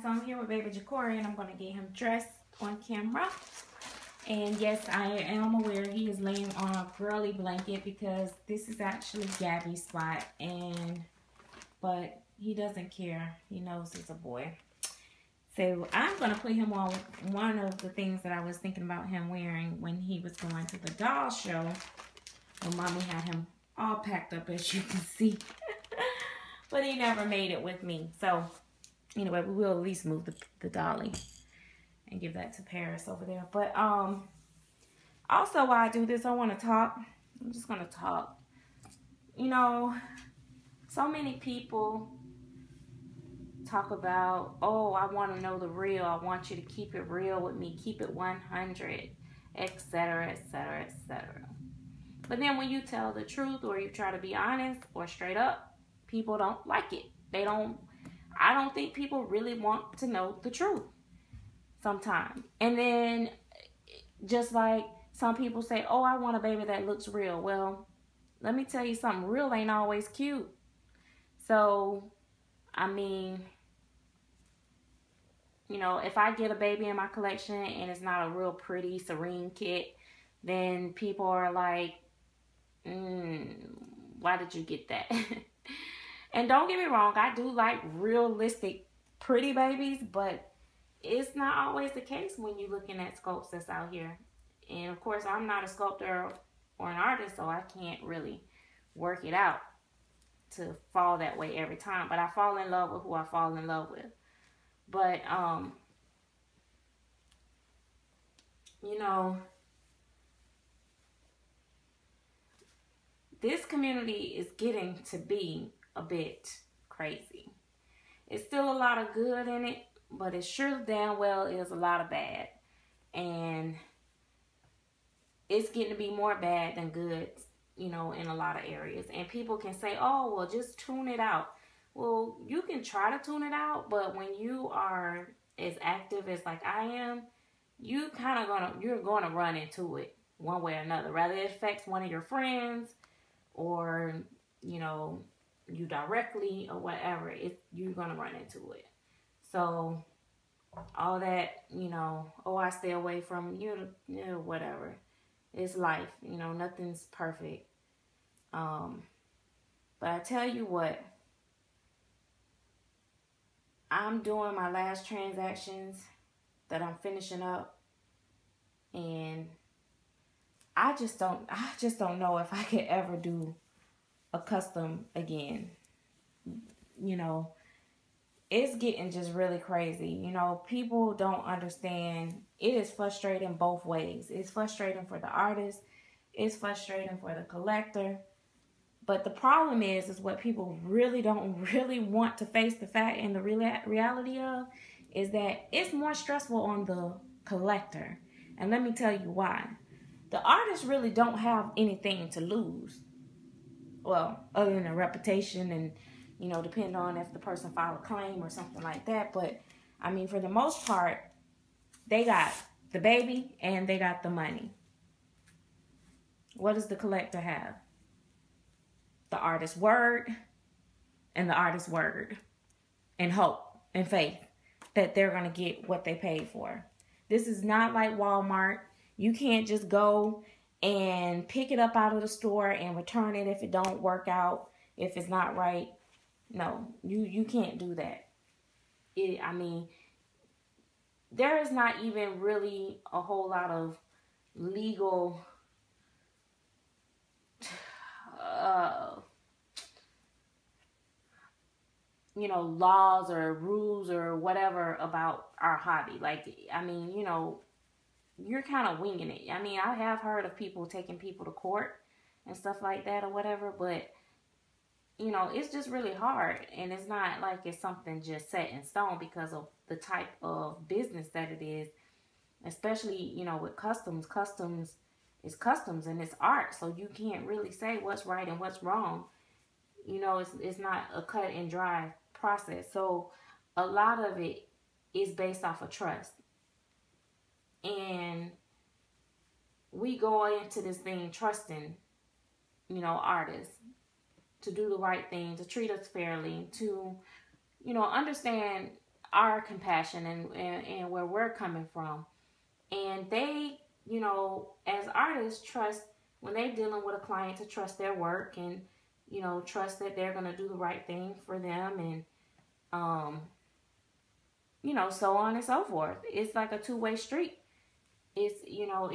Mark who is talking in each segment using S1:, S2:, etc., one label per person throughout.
S1: so I'm here with baby Jacorey, and I'm going to get him dressed on camera. And yes, I am aware he is laying on a girly blanket because this is actually Gabby's spot, but he doesn't care. He knows he's a boy. So I'm going to put him on one of the things that I was thinking about him wearing when he was going to the doll show. When Mommy had him all packed up, as you can see. But he never made it with me. So anyway, we will at least move the dolly and give that to Paris over there. But also while I do this, I want to talk. I'm just going to talk. You know, so many people talk about, oh, I want to know the real. I want you to keep it real with me. Keep it 100, etc., etc., etc. But then when you tell the truth or you try to be honest or straight up, people don't like it. I don't think people really want to know the truth sometimes. And then just like some people say, oh, I want a baby that looks real. Well, let me tell you something. Real ain't always cute. So, I mean, you know, if I get a baby in my collection and it's not a real pretty, serene kit, then people are like, why did you get that? And don't get me wrong, I do like realistic, pretty babies, but it's not always the case when you're looking at sculpts that's out here. And of course, I'm not a sculptor or an artist, so I can't really work it out to fall that way every time. But I fall in love with who I fall in love with. But, you know, this community is getting to be a bit crazy. It's still a lot of good in it, but it sure damn well is a lot of bad. And it's getting to be more bad than good, you know, in a lot of areas. And people can say, oh, well, just tune it out. Well, you can try to tune it out, but when you are as active as like I am, you're going to run into it one way or another. Rather it affects one of your friends or, you know, you directly or whatever, you're going to run into it. So all that, you know, oh, I stay away from you know, whatever. It's life, you know, nothing's perfect. But I tell you what, I'm doing my last transactions that I'm finishing up, and I just don't know if I could ever do a custom again. You know, it's getting just really crazy. You know, people don't understand. It is frustrating both ways. It's frustrating for the artist. It's frustrating for the collector. But the problem is what people really don't want to face the fact and the reality of is that it's more stressful on the collector. And let me tell you why. The artists really don't have anything to lose. Well, other than a reputation and, you know, depending on if the person filed a claim or something like that. But, I mean, for the most part, they got the baby and they got the money. What does the collector have? The artist's word and the artist's word and hope and faith that they're going to get what they paid for. This is not like Walmart. You can't just go and pick it up out of the store and return it if it don't work out, if it's not right. No, you can't do that. I mean, there is not even really a whole lot of legal you know, laws or rules or whatever about our hobby. Like, I mean, you know, you're kind of winging it. I mean, I have heard of people taking people to court and stuff like that or whatever, but, you know, it's just really hard. And it's not like it's something just set in stone because of the type of business that it is, especially, you know, with customs. Customs is customs and it's art, so you can't really say what's right and what's wrong. You know, it's not a cut and dry process. So a lot of it is based off of trust. And we go into this thing trusting, you know, artists to do the right thing, to treat us fairly, to, you know, understand our compassion and where we're coming from. And they, you know, as artists, trust when they're dealing with a client to trust their work and, you know, trust that they're going to do the right thing for them and, you know, so on and so forth. It's like a two-way street. It's, you know,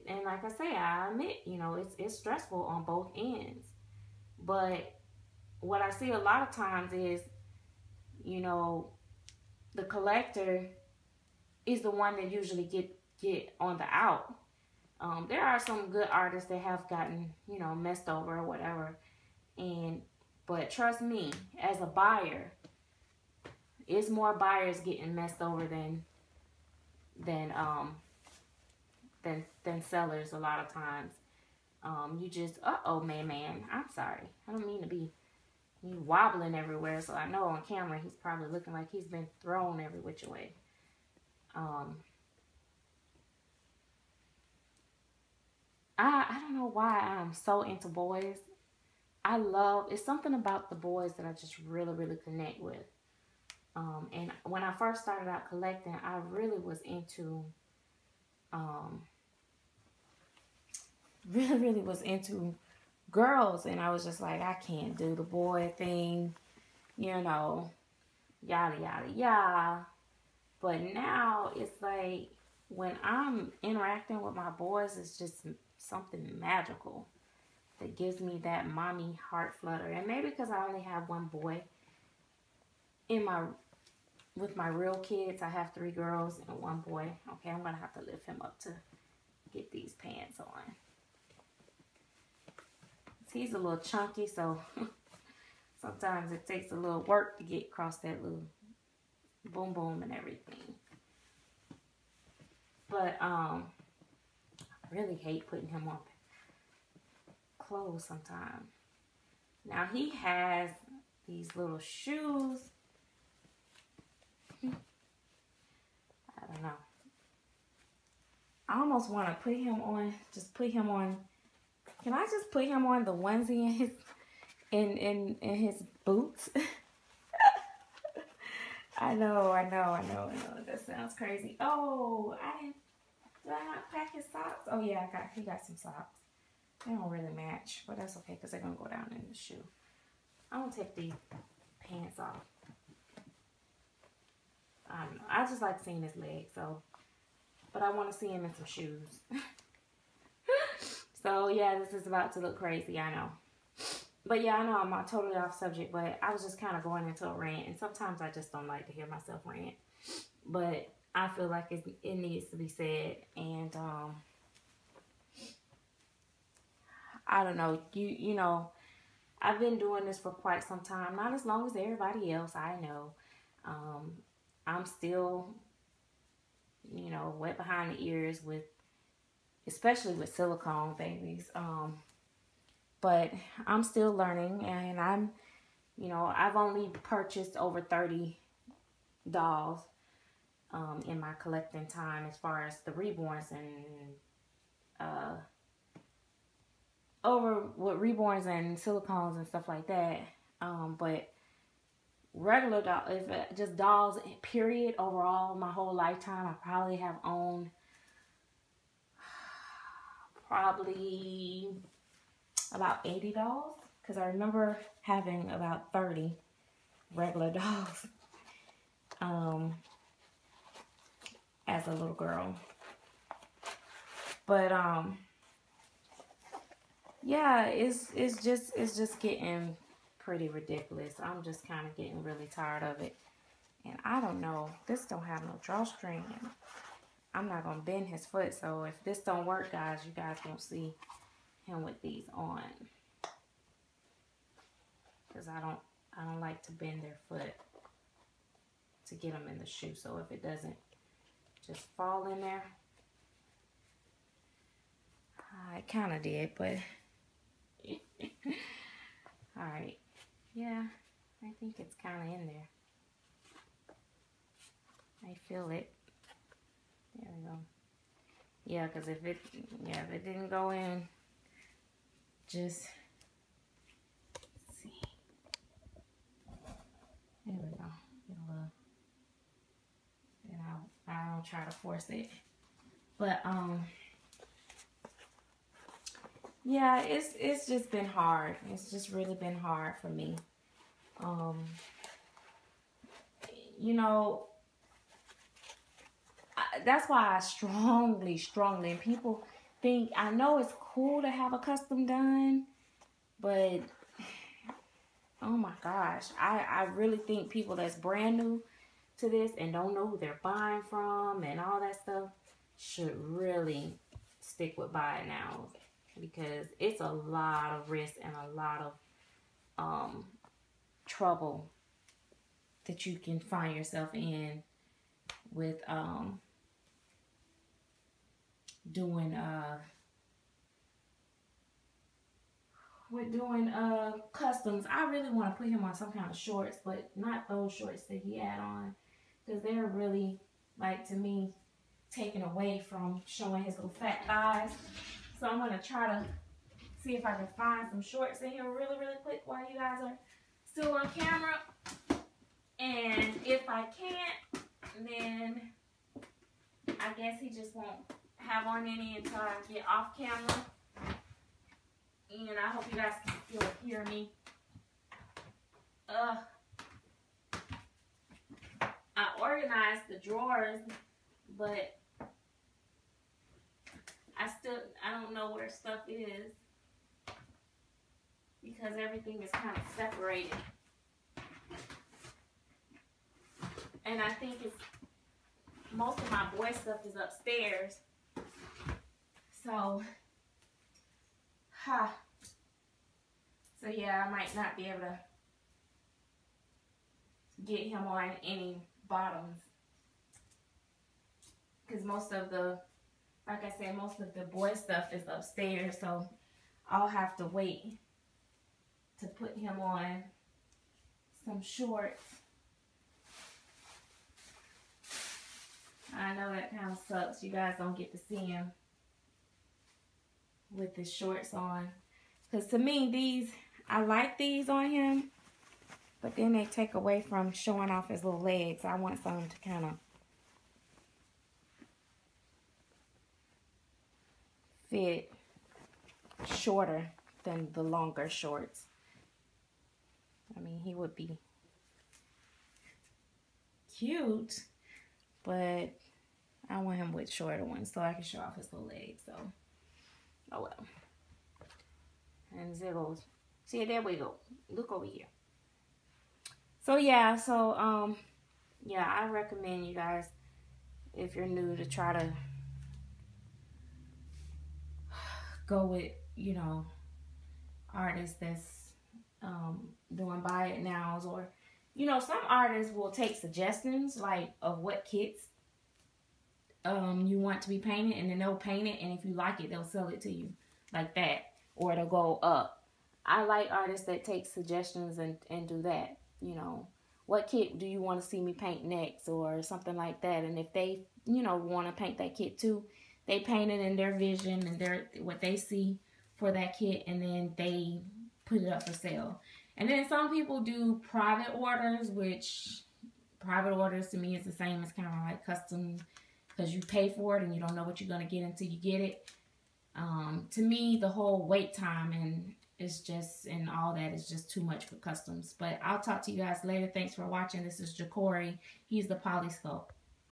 S1: and like I say, I admit, you know, it's stressful on both ends. But what I see a lot of times is, you know, the collector is the one that usually get on the out. There are some good artists that have gotten, you know, messed over or whatever. But trust me, as a buyer, it's more buyers getting messed over than sellers a lot of times. You just, man, I'm sorry. I don't mean to be wobbling everywhere. So I know on camera he's probably looking like he's been thrown every which way. I don't know why I'm so into boys. It's something about the boys that I just really, really connect with. And when I first started out collecting, I really was into, girls. And I was just like, I can't do the boy thing, you know, yada, yada, yada. But now it's like, when I'm interacting with my boys, it's just something magical that gives me that mommy heart flutter. And maybe because I only have one boy with my real kids, I have 3 girls and 1 boy. Okay, I'm gonna have to lift him up to get these pants on. He's a little chunky, so sometimes it takes a little work to get across that little boom boom and everything. But I really hate putting him on clothes sometimes. Now he has these little shoes. I don't know. I almost want to put him on. Can I just put him on the onesie in his boots? I know. That sounds crazy. Oh, did I not pack his socks? Oh yeah, he got some socks. They don't really match, but that's okay because they're gonna go down in the shoe. I'm gonna take these pants off. I don't know. I just like seeing his legs, but I want to see him in some shoes. So yeah, this is about to look crazy, I know. But yeah, I know I'm totally off subject, but I was just kind of going into a rant, and sometimes I just don't like to hear myself rant. But I feel like it needs to be said, and I don't know, you know, I've been doing this for quite some time, not as long as everybody else, I know. I'm still, you know, wet behind the ears especially with silicone babies. But I'm still learning, and I've only purchased over 30 dolls in my collecting time, as far as the reborns and over with reborns and silicones and stuff like that. But regular dolls, just dolls period, overall, my whole lifetime, I probably have owned probably about 80 dolls, because I remember having about 30 regular dolls as a little girl. But yeah, it's just getting pretty ridiculous. I'm just kind of getting really tired of it. And I don't know, this don't have no drawstring. I'm not gonna bend his foot, so if this don't work, guys, you guys won't see him with these on, because I don't like to bend their foot to get them in the shoe. So if it doesn't just fall in there, it kind of did, but all right, yeah, I think it's kind of in there. I feel it. There we go. Yeah, because if it didn't go in, just see. There we go. Get a little gonna try to force it. But yeah, it's just been hard. It's just really been hard for me. You know, that's why I strongly, and people think, I know it's cool to have a custom done, but oh my gosh, I really think people that's brand new to this and don't know who they're buying from and all that stuff should really stick with buy it now, because it's a lot of risk and a lot of trouble that you can find yourself in with doing customs. I really want to put him on some kind of shorts, but not those shorts that he had on, because they're really, like, to me, taken away from showing his little fat thighs. So I'm gonna try to see if I can find some shorts in here really quick while you guys are still on camera. And if I can't, then I guess he just won't have on any until I get off camera. And I hope you guys can still hear me. I organized the drawers, but I don't know where stuff is, because everything is kind of separated. And I think most of my boy stuff is upstairs. So, so yeah, I might not be able to get him on any bottoms, because most of the, like I said, most of the boy stuff is upstairs. So I'll have to wait to put him on some shorts. I know that kind of sucks. You guys don't get to see him with the shorts on. Because to me, I like these on him, but then they take away from showing off his little legs. I want something to kind of fit shorter than the longer shorts. I mean, he would be cute, but I want him with shorter ones so I can show off his little legs. So, oh well. And there goes. See, there we go. Look over here. So yeah, yeah, I recommend you guys, if you're new, to try to go with, you know, artists that's doing buy it nows, or, you know, some artists will take suggestions like of what kits you want to be painted, and then they'll paint it, and if you like it, they'll sell it to you like that, or it'll go up. I like artists that take suggestions and do that. You know, what kit do you want to see me paint next, or something like that. And if they, you know, want to paint that kit too, they paint it in their vision and what they see for that kit, and then they put it up for sale. And then some people do private orders, which private orders to me is the same as kind of like custom, because you pay for it and you don't know what you're going to get until you get it. To me, the whole wait time and all that is just too much for customs. But I'll talk to you guys later. Thanks for watching. This is Jacorey. He's the Polyscope.